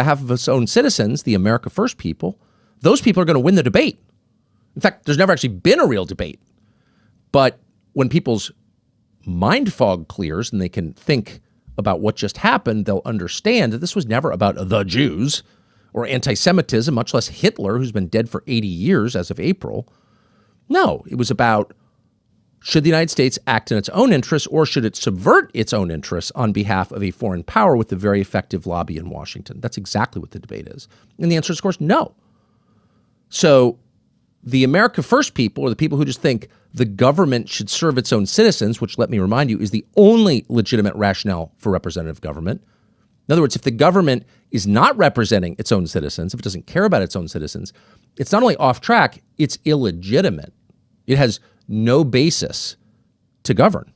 behalf of its own citizens, the America First people, those people are going to win the debate. In fact, there's never actually been a real debate. But when people's mind fog clears and they can think about what just happened, they'll understand that this was never about the Jews or anti-Semitism, much less Hitler, who's been dead for 80 years as of April. No, it was about, should the United States act in its own interests, or should it subvert its own interests on behalf of a foreign power with a very effective lobby in Washington? That's exactly what the debate is. And the answer is, of course, no. So the America First people, or the people who just think the government should serve its own citizens, which, let me remind you, is the only legitimate rationale for representative government. In other words, if the government is not representing its own citizens, if it doesn't care about its own citizens, it's not only off track, it's illegitimate. It has no basis to govern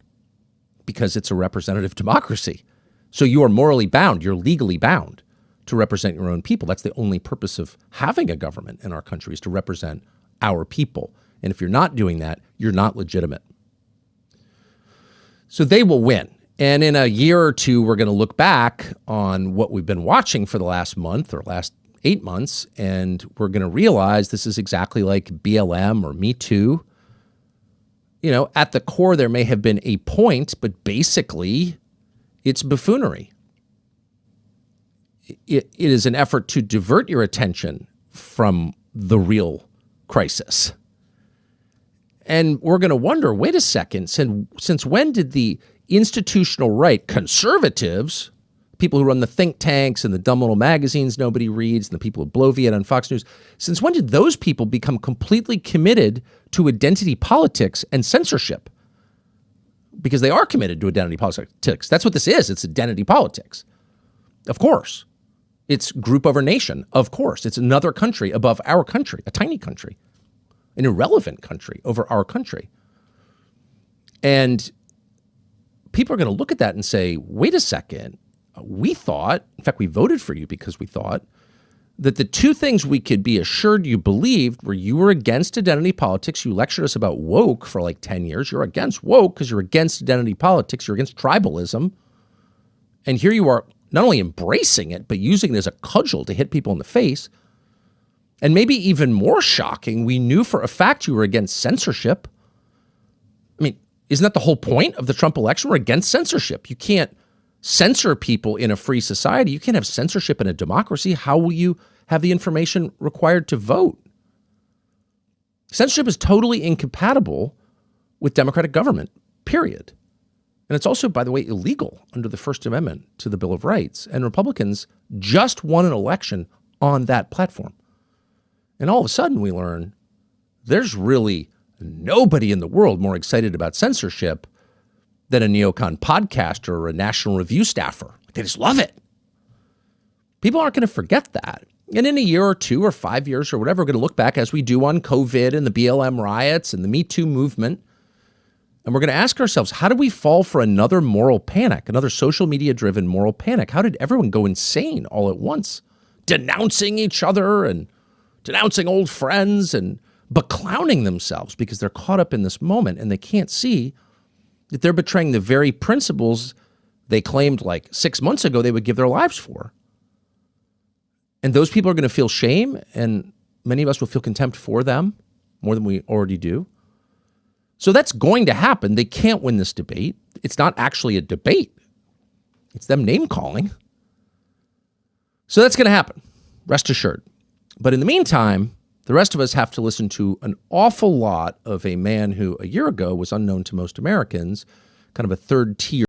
because it's a representative democracy. So you are morally bound, you're legally bound to represent your own people. That's the only purpose of having a government in our country, is to represent our people. And if you're not doing that, you're not legitimate. So they will win. And in a year or two, we're going to look back on what we've been watching for the last month or last 8 months, and we're going to realize this is exactly like BLM or Me Too. You know, at the core, there may have been a point, but basically it's buffoonery. It is an effort to divert your attention from the real crisis. And we're going to wonder, wait a second, since when did the institutional right, conservatives, people who run the think tanks and the dumb little magazines nobody reads, and the people who blow Viet on Fox News, since when did those people become completely committed to identity politics and censorship? Because they are committed to identity politics. That's what this is. It's identity politics. Of course. It's group over nation. Of course. It's another country above our country, a tiny country, an irrelevant country over our country. And people are going to look at that and say, wait a second, we thought, in fact, we voted for you because we thought that the two things we could be assured you believed were you were against identity politics. You lectured us about woke for like 10 years. You're against woke because you're against identity politics. You're against tribalism. And here you are not only embracing it, but using it as a cudgel to hit people in the face. And maybe even more shocking, we knew for a fact you were against censorship. I mean, isn't that the whole point of the Trump election? We're against censorship. You can't censor people in a free society. You can't have censorship in a democracy. How will you have the information required to vote? Censorship is totally incompatible with democratic government, period. And it's also, by the way, illegal under the First Amendment to the Bill of Rights. And Republicans just won an election on that platform. And all of a sudden we learn there's really nobody in the world more excited about censorship than a neocon podcaster or a National Review staffer. They just love it. People aren't going to forget that. And in a year or 2 or 5 years or whatever, we're going to look back as we do on COVID and the BLM riots and the Me Too movement. And we're going to ask ourselves, how did we fall for another moral panic, another social media-driven moral panic? How did everyone go insane all at once, denouncing each other and denouncing old friends and beclowning themselves because they're caught up in this moment and they can't see that they're betraying the very principles they claimed like 6 months ago they would give their lives for? And those people are going to feel shame, and many of us will feel contempt for them more than we already do. So that's going to happen. They can't win this debate. It's not actually a debate. It's them name-calling. So that's going to happen, rest assured. But in the meantime, the rest of us have to listen to an awful lot of a man who a year ago was unknown to most Americans, kind of a third-tier